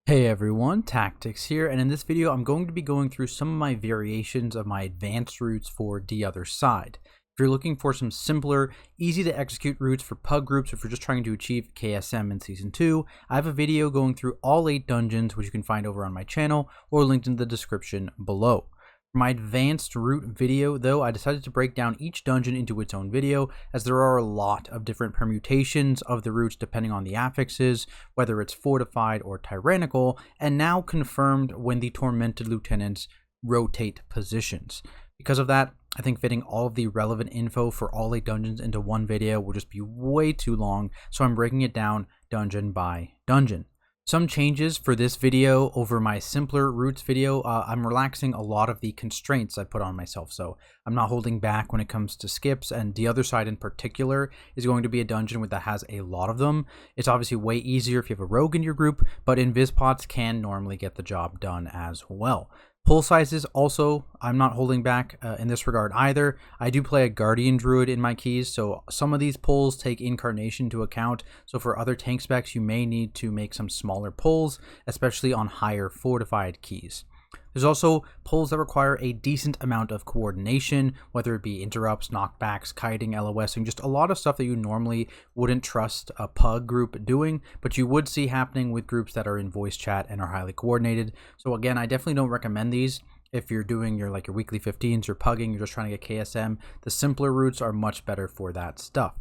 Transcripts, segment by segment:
Hey everyone, Tactics here, and in this video I'm going to be going through some of my variations of my advanced routes for the other side. If you're looking for some simpler, easy to execute routes for pug groups, or if you're just trying to achieve KSM in Season 2, I have a video going through all 8 dungeons, which you can find over on my channel, or linked in the description below. For my advanced route video, though, I decided to break down each dungeon into its own video, as there are a lot of different permutations of the routes depending on the affixes, whether it's fortified or tyrannical, and now confirmed when the tormented lieutenants rotate positions. Because of that, I think fitting all of the relevant info for all 8 dungeons into one video will just be way too long, so I'm breaking it down dungeon by dungeon. Some changes for this video over my simpler routes video. I'm relaxing a lot of the constraints I put on myself, so I'm not holding back when it comes to skips, and the other side in particular is going to be a dungeon that has a lot of them. It's obviously way easier if you have a rogue in your group, but invis-pods can normally get the job done as well. Pull sizes also, I'm not holding back in this regard either. I do play a Guardian Druid in my keys, so some of these pulls take Incarnation into account. So for other tank specs, you may need to make some smaller pulls, especially on higher fortified keys. There's also pulls that require a decent amount of coordination, whether it be interrupts, knockbacks, kiting, LOSing, just a lot of stuff that you normally wouldn't trust a pug group doing, but you would see happening with groups that are in voice chat and are highly coordinated. So again, I definitely don't recommend these if you're doing your weekly 15s, you're pugging, you're just trying to get KSM. The simpler routes are much better for that stuff.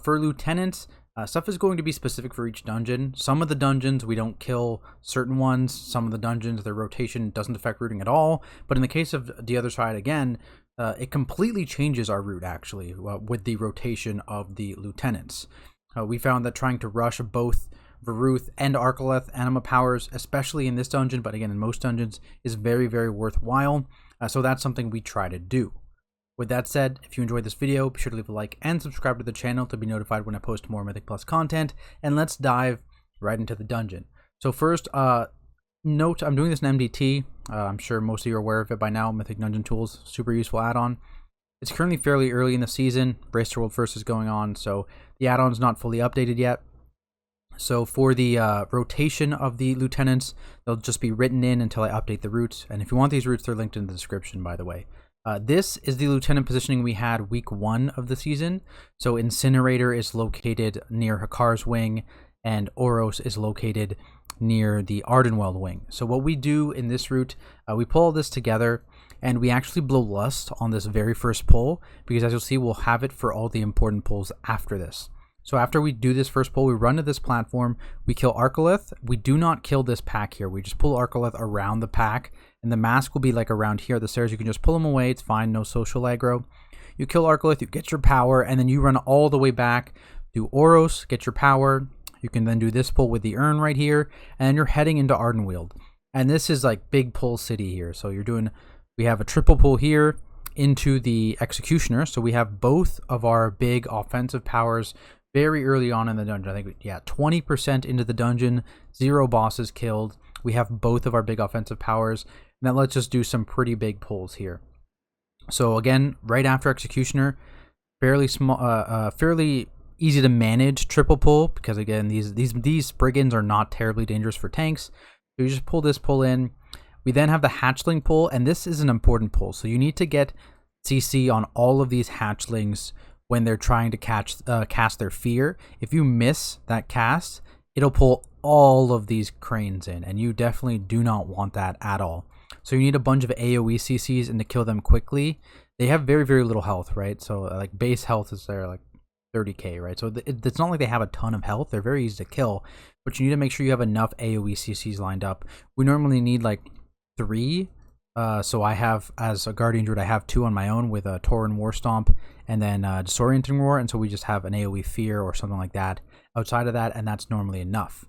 For lieutenants, stuff is going to be specific for each dungeon. Some of the dungeons we don't kill certain ones. Some of the dungeons their rotation doesn't affect routing at all. But in the case of the other side, again, it completely changes our route actually with the rotation of the lieutenants. We found that trying to rush both Varuth and Arkaleth anima powers, especially in this dungeon, but again in most dungeons, is very, very worthwhile. So that's something we try to do. With that said, if you enjoyed this video, be sure to leave a like and subscribe to the channel to be notified when I post more Mythic Plus content, and let's dive right into the dungeon. So first, note, I'm doing this in MDT. I'm sure most of you are aware of it by now. Mythic Dungeon Tools, super useful add-on. It's currently fairly early in the season. Brace to World First is going on, so the add-on's not fully updated yet. So for the rotation of the lieutenants, they'll just be written in until I update the routes, and if you want these routes, they're linked in the description, by the way. This is the lieutenant positioning we had week 1 of the season. So Incinerator is located near Hakkar's wing, and Oros is located near the Ardenweald wing. So what we do in this route, we pull all this together, and we actually blow Lust on this very first pull, because as you'll see, we'll have it for all the important pulls after this. So after we do this first pull, we run to this platform, we kill Arkaleth. We do not kill this pack here. We just pull Arkaleth around the pack, and the mask will be like around here at the stairs. You can just pull him away. It's fine. No social aggro. You kill Arkaleth, you get your power, and then you run all the way back, do Oros, get your power. You can then do this pull with the urn right here, and you're heading into Ardenweald. And this is like big pull city here. So we have a triple pull here into the Executioner. So we have both of our big offensive powers very early on in the dungeon. I think, 20% into the dungeon, 0 bosses killed. We have both of our big offensive powers. Now let's just do some pretty big pulls here. So again, right after Executioner, fairly small, fairly easy to manage triple pull, because again, these brigands are not terribly dangerous for tanks. So you just pull this pull in. We then have the hatchling pull, and this is an important pull. So you need to get CC on all of these hatchlings when they're trying to cast their fear. If you miss that cast, it'll pull all of these cranes in, and you definitely do not want that at all. So you need a bunch of AoE CCs and to kill them quickly. They have very, very little health, right? So like base health is there like 30k, right? So it's not like they have a ton of health. They're very easy to kill, but you need to make sure you have enough AoE CCs lined up. We normally need like 3. So I have, as a Guardian Druid, I have 2 on my own with a Tauren War Stomp and then Disorienting Roar, and so we just have an AoE Fear or something like that outside of that, and that's normally enough.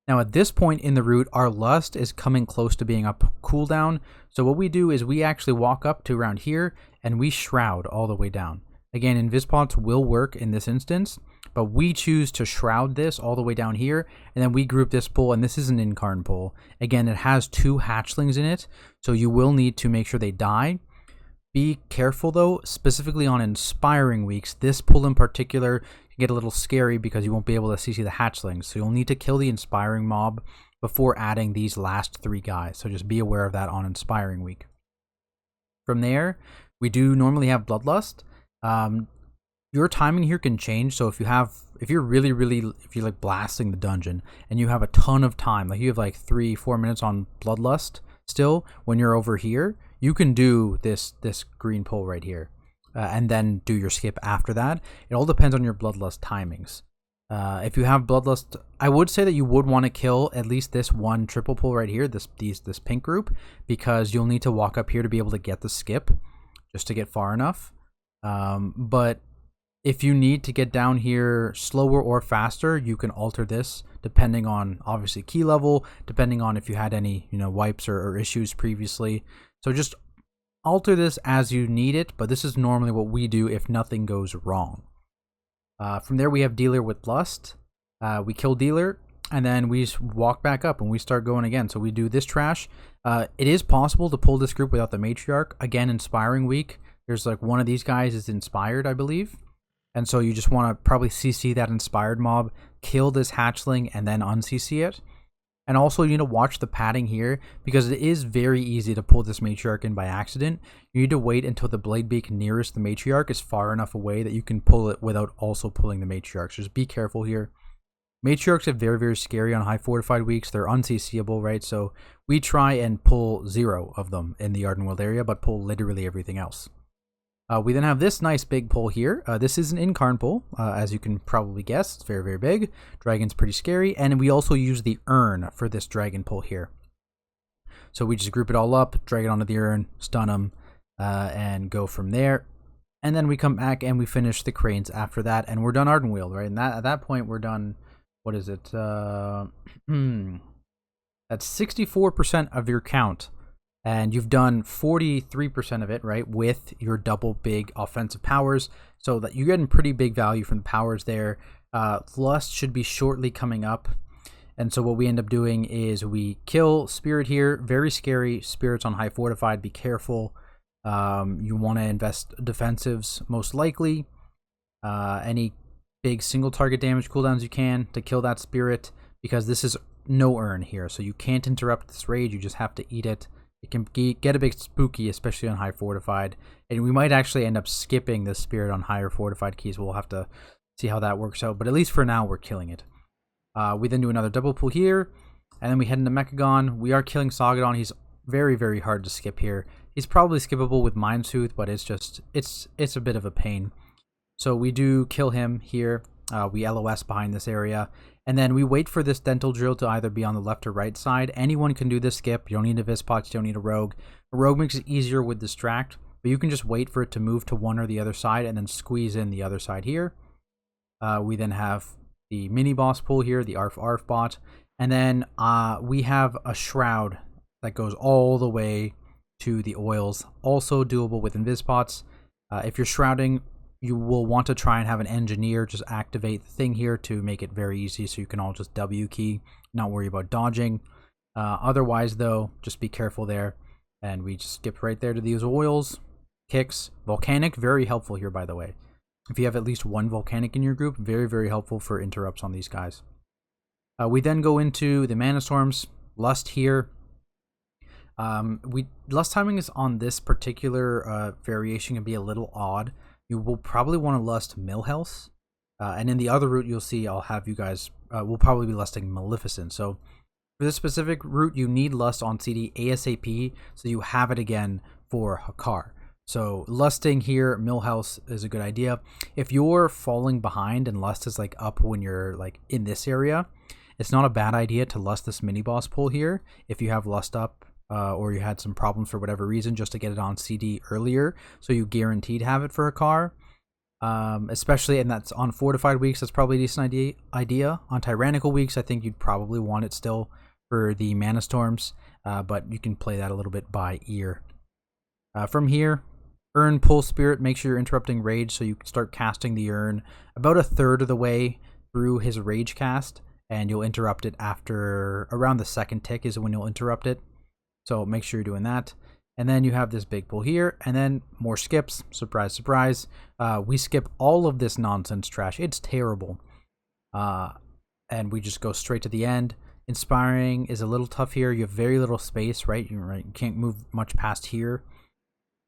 Now at this point in the route, our Lust is coming close to being up cooldown, so what we do is we actually walk up to around here, and we Shroud all the way down. Again, Invis-pods will work in this instance, but we choose to Shroud this all the way down here, and then we group this pull, and this is an Incarn pull. Again, it has 2 hatchlings in it, so you will need to make sure they die. Be careful though, specifically on Inspiring weeks. This pull in particular can get a little scary because you won't be able to CC the hatchlings, so you'll need to kill the Inspiring mob before adding these last 3 guys. So just be aware of that on Inspiring Week. From there, we do normally have Bloodlust. Your timing here can change. So if you're like blasting the dungeon and you have a ton of time, like you have like 3-4 minutes on Bloodlust still, when you're over here, you can do this green pull right here, and then do your skip after that. It all depends on your Bloodlust timings. If you have Bloodlust, I would say that you would want to kill at least this one triple pull right here, this pink group, because you'll need to walk up here to be able to get the skip, just to get far enough. But if you need to get down here slower or faster, you can alter this depending on obviously key level, depending on if you had any wipes or issues previously. So just alter this as you need it, but this is normally what we do if nothing goes wrong. From there we have Dealer with Lust. We kill Dealer, and then we walk back up and we start going again. So we do this trash. It is possible to pull this group without the Matriarch. Again, Inspiring Week, there's like one of these guys is inspired, I believe. And so you just want to probably CC that inspired mob, kill this hatchling, and then un-CC it. And also, watch the padding here, because it is very easy to pull this Matriarch in by accident. You need to wait until the Blade Beak nearest the Matriarch is far enough away that you can pull it without also pulling the Matriarch. So just be careful here. Matriarchs are very, very scary on high fortified weeks. They're un-CCable, right? So we try and pull 0 of them in the Ardenweald area, but pull literally everything else. We then have this nice big pull here. This is an Incarn pull, as you can probably guess. It's very, very big. Dragon's pretty scary. And we also use the urn for this dragon pull here. So we just group it all up, drag it onto the urn, stun them, and go from there. And then we come back and we finish the cranes after that, and we're done Ardenweald, right? And at that point, we're done, what is it? That's 64% of your count. And you've done 43% of it, right, with your double big offensive powers, so that you're getting pretty big value from the powers there. Lust should be shortly coming up. And so what we end up doing is we kill Spirit here. Very scary. Spirits on high fortified. Be careful. You want to invest defensives, most likely. Any big single target damage cooldowns you can to kill that Spirit, because this is no urn here. So you can't interrupt this rage. You just have to eat it. It can get a bit spooky, especially on high fortified, and we might actually end up skipping the Spirit on higher fortified keys. We'll have to see how that works out, but at least for now, we're killing it. We then do another double pull here, and then we head into Mechagon. We are killing Sagadon. He's very, very hard to skip here. He's probably skippable with Mind Soothe, but it's a bit of a pain. So we do kill him here. We LOS behind this area. And then we wait for this Dental Drill to either be on the left or right side. Anyone can do this skip. You don't need a Vispot, you don't need a Rogue. A Rogue makes it easier with Distract, but you can just wait for it to move to one or the other side and then squeeze in the other side here. We then have the mini boss pull here, the Arf bot. And then we have a Shroud that goes all the way to the oils. Also doable with Invispots. If you're shrouding, you will want to try and have an engineer just activate the thing here to make it very easy, so you can all just W key, not worry about dodging. Otherwise, though, just be careful there. And we just skip right there to these oils. Kicks. Volcanic, very helpful here, by the way. If you have at least one Volcanic in your group, very, very helpful for interrupts on these guys. We then go into the Mana Storms. Lust here. Lust timing is on this particular variation can be a little odd. You will probably want to lust Millhouse. And in the other route, you'll see I'll have you guys, we'll probably be lusting Maleficent. So for this specific route, you need lust on CD ASAP, so you have it again for Hakkar. So lusting here, Millhouse is a good idea. If you're falling behind and lust is like up when you're like in this area, it's not a bad idea to lust this mini boss pull here if you have lust up. Or you had some problems for whatever reason, just to get it on CD earlier, so you guaranteed have it for a car. Especially, and that's on fortified weeks, that's probably a decent idea. On tyrannical weeks, I think you'd probably want it still for the Mana Storms, but you can play that a little bit by ear. From here, Urn pull Spirit, make sure you're interrupting Rage, so you can start casting the Urn about a third of the way through his Rage cast, and you'll interrupt it after around the second tick is when you'll interrupt it. So make sure you're doing that. And then you have this big pull here, and then more skips. Surprise, surprise. We skip all of this nonsense trash. It's terrible. And we just go straight to the end. Inspiring is a little tough here. You have very little space, right? You can't move much past here.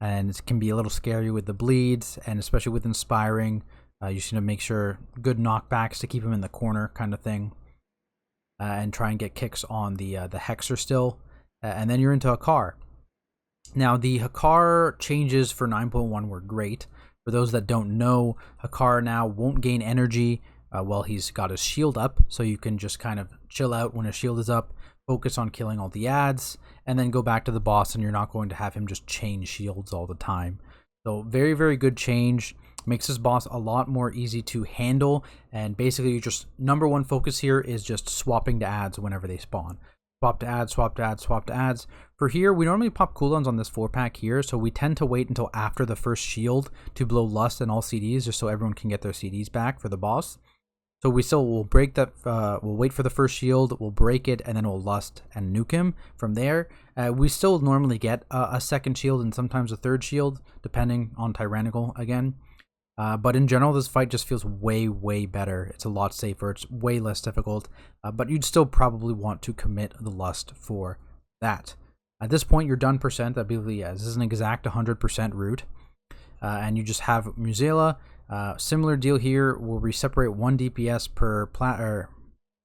And it can be a little scary with the bleeds, and especially with Inspiring. You just need to make sure good knockbacks to keep him in the corner kind of thing. And try and get kicks on the Hexer still. And then you're into Hakkar. Now, the Hakkar changes for 9.1 were great. For those that don't know, Hakkar now won't gain energy while he's got his shield up, so you can just kind of chill out when his shield is up, focus on killing all the ads, and then go back to the boss, and you're not going to have him just chain shields all the time. So very, very good change. Makes this boss a lot more easy to handle, and basically you just number one focus here is just swapping to ads whenever they spawn. Swap to ads, swap to ads, swap to ads. For here, we normally pop cooldowns on this 4-pack here, so we tend to wait until after the first shield to blow Lust and all CDs, just so everyone can get their CDs back for the boss. So we still will break that, we'll wait for the first shield, we'll break it, and then we'll Lust and nuke him. From there, we still normally get a second shield and sometimes a third shield, depending on Tyrannical again. But in general, this fight just feels way, way better. It's a lot safer. It's way less difficult. But you'd still probably want to commit the Lust for that. At this point, you're done percent. That basically, this is an exact 100% route. And you just have Mueh'zala. Similar deal here, where we separate 1 DPS per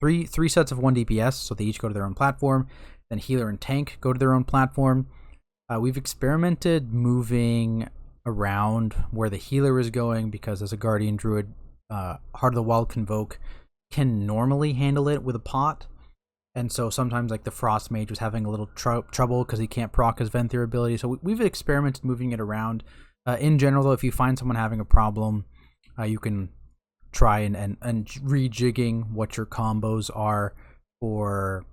three sets of 1 DPS, so they each go to their own platform. Then healer and tank go to their own platform. We've experimented moving around where the healer is going, because as a guardian druid, Heart of the Wild Convoke can normally handle it with a pot, and so sometimes like the Frost Mage was having a little trouble because he can't proc his Venthyr ability. So we've experimented moving it around. In general though, if you find someone having a problem, you can try and rejigging what your combos are for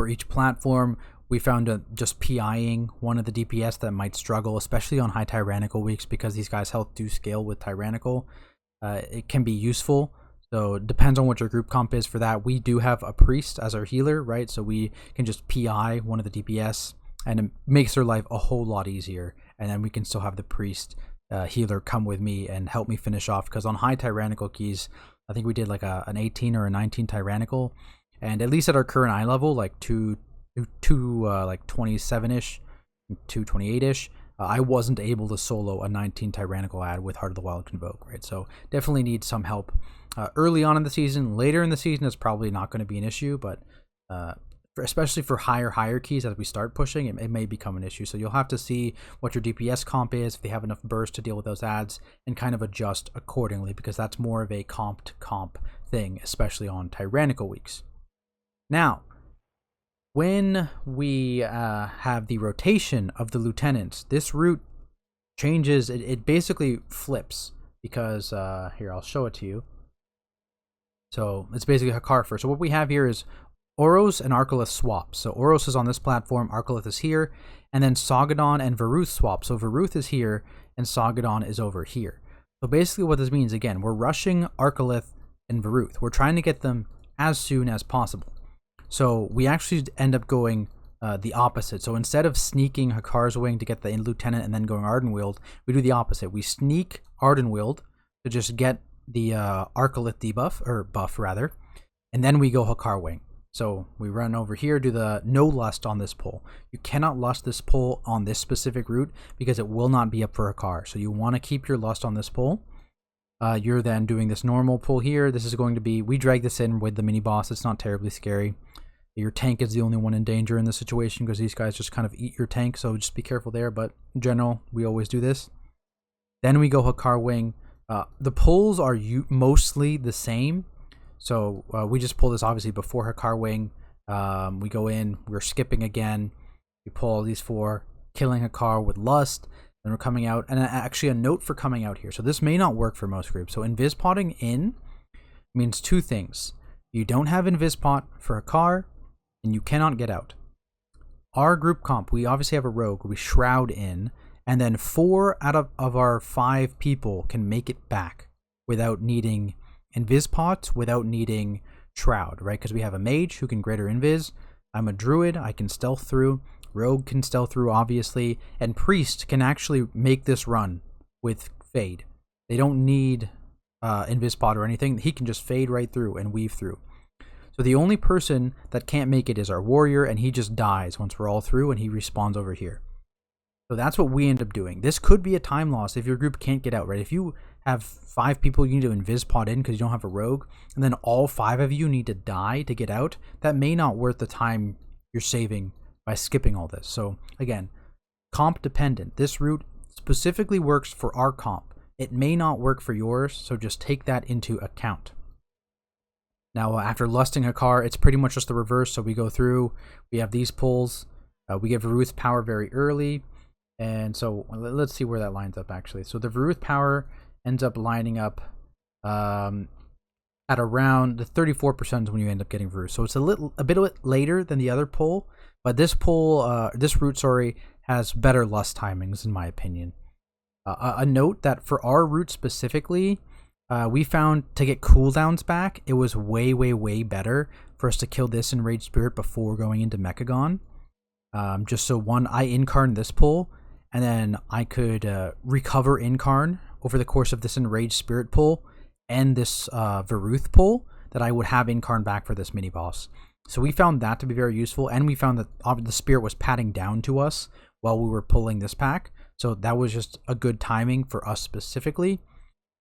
each platform. We found just PIing one of the DPS that might struggle, especially on high Tyrannical weeks, because these guys' health do scale with Tyrannical. It can be useful, so it depends on what your group comp is for that. We do have a priest as our healer, right? So we can just PI one of the DPS, and it makes their life a whole lot easier. And then we can still have the priest healer come with me and help me finish off, because on high Tyrannical keys, I think we did like an 18 or a 19 Tyrannical, and at least at our current eye level, like like 27-ish, 228-ish, I wasn't able to solo a 19 Tyrannical ad with Heart of the Wild Convoke, right? So definitely need some help early on in the season. Later in the season, it's probably not going to be an issue, but especially for higher keys as we start pushing, it may become an issue. So you'll have to see what your DPS comp is, if they have enough burst to deal with those ads, and kind of adjust accordingly, because that's more of a comp to comp thing, especially on Tyrannical weeks. Now, when we have the rotation of the lieutenants, this route changes. It basically flips, because here, I'll show it to you. So it's basically Hakkar first. So what we have here is Oros and Arkalith swap. So Oros is on this platform, Arkalith is here, and then Soggodon and Varuth swap. So Varuth is here, and Soggodon is over here. So basically what this means, again, we're rushing Arkalith and Varuth. We're trying to get them as soon as possible. So we actually end up going the opposite. So instead of sneaking Hakkar's wing to get the lieutenant and then going Ardenweald, we do the opposite. We sneak Ardenweald to just get the Arkalith debuff, or buff rather, and then we go Hakkar wing. So we run over here, do the no lust on this pull. You cannot lust this pull on this specific route, because it will not be up for Hakkar. So you want to keep your lust on this pull. You're then doing this normal pull here. This is going to be, we drag this in with the mini boss. It's not terribly scary. Your tank is the only one in danger in this situation, because these guys just kind of eat your tank, so just be careful there. But in general, we always do this. Then we go Hakkar wing. The pulls are mostly the same. So we just pull this obviously before Hakkar wing. We go in, we're skipping again. We pull all these 4, killing Hakkar with lust. Then we're coming out, and actually a note for coming out here. So this may not work for most groups. So invis-potting in means 2 things. You don't have invis-pot for Hakkar, and you cannot get out. Our group comp, we obviously have a rogue, we shroud in, and then 4 out of our 5 people can make it back without needing invis-pot, without needing shroud, right? Because we have a mage who can greater invis. I'm a druid, I can stealth through. Rogue can stealth through, obviously, and priest can actually make this run with fade. They don't need invis-pot or anything. He can just fade right through and weave through. So the only person that can't make it is our warrior, and he just dies once we're all through, and he respawns over here. So that's what we end up doing. This could be a time loss if your group can't get out, right? If you have 5 people you need to invis pod in because you don't have a rogue, and then all 5 of you need to die to get out, that may not worth the time you're saving by skipping all this. So again, comp dependent. This route specifically works for our comp. It may not work for yours, so just take that into account. Now, after lusting Hakkar, it's pretty much just the reverse. So we go through, we have these pulls, we give Varuth's power very early, and so let's see where that lines up actually. So the Varuth power ends up lining up at around the 34% when you end up getting Varuth. So it's a bit later than the other pull, but this pull, this route, sorry, has better lust timings in my opinion. A note that for our route specifically, we found to get cooldowns back, it was way better for us to kill this Enraged Spirit before going into Mechagon. Just so I incarn this pull, and then I could recover incarn over the course of this Enraged Spirit pull and this Varuth pull, that I would have incarn back for this mini boss. So we found that to be very useful, and we found that the spirit was patting down to us while we were pulling this pack. So that was just a good timing for us specifically.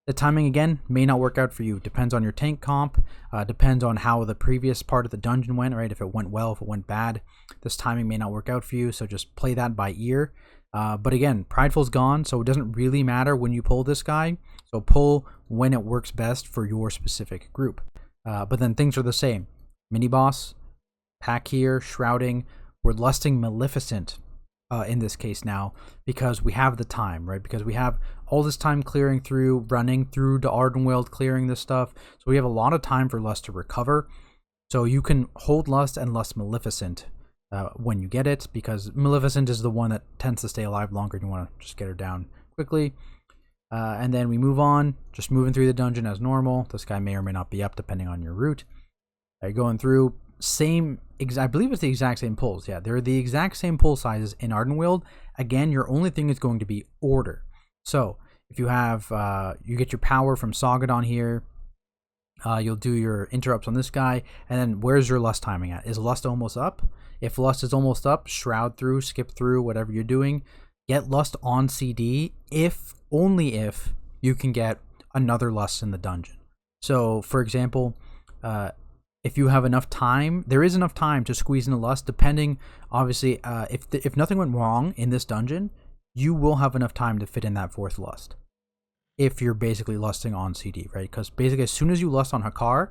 The timing, again, may not work out for you. Depends on your tank comp. Depends on how the previous part of the dungeon went, right? If it went well, if it went bad, this timing may not work out for you. So just play that by ear. But again, Prideful's gone, so it doesn't really matter when you pull this guy. So pull when it works best for your specific group. But then things are the same. Mini boss, pack here, shrouding. We're lusting Maleficent. In this case now, because we have the time, right? Because we have all this time clearing through, running through to Ardenweald, clearing this stuff. So we have a lot of time for Lust to recover. So you can hold Lust and Lust Maleficent when you get it, because Maleficent is the one that tends to stay alive longer. You want to just get her down quickly. And then we move on, just moving through the dungeon as normal. This guy may or may not be up depending on your route. Going through, I believe it's the exact same pulls. Yeah, they're the exact same pull sizes in Ardenweald. Again, your only thing is going to be order. So if you have, you get your power from Sagadon here, you'll do your interrupts on this guy, and then where's your lust timing at? Is lust almost up? If lust is almost up, shroud through, skip through, whatever you're doing. Get lust on CD only if you can get another lust in the dungeon. So for example, if you have enough time, there is enough time to squeeze in a lust, depending, obviously, if nothing went wrong in this dungeon, you will have enough time to fit in that 4th lust. If you're basically lusting on CD, right? Because basically as soon as you lust on Hakkar,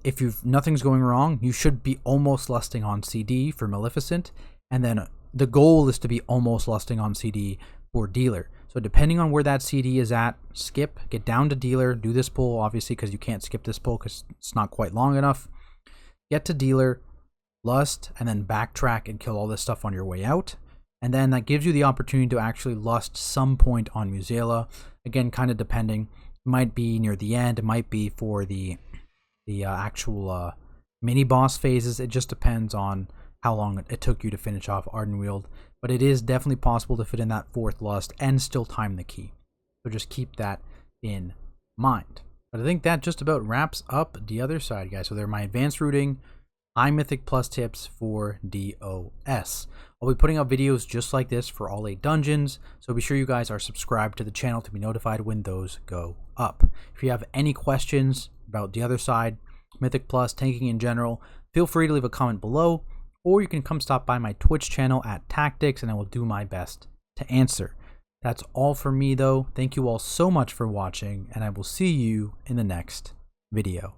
if nothing's going wrong, you should be almost lusting on CD for Maleficent, and then the goal is to be almost lusting on CD for Dealer. So depending on where that CD is at, skip, get down to Dealer, do this pull, obviously, because you can't skip this pull because it's not quite long enough. Get to Dealer, lust, and then backtrack and kill all this stuff on your way out. And then that gives you the opportunity to actually lust some point on Mueh'zala. Again, kind of depending. It might be near the end, it might be for the actual mini boss phases. It just depends on how long it took you to finish off Ardenweald. But it is definitely possible to fit in that 4th lust and still time the key. So just keep that in mind. But I think that just about wraps up the other side, guys. So they're my advanced routing, high mythic plus tips for DOS. I'll be putting out videos just like this for all 8 dungeons. So be sure you guys are subscribed to the channel to be notified when those go up. If you have any questions about the other side, mythic plus, tanking in general, feel free to leave a comment below. Or you can come stop by my Twitch channel at Tactics, and I will do my best to answer. That's all for me, though. Thank you all so much for watching, and I will see you in the next video.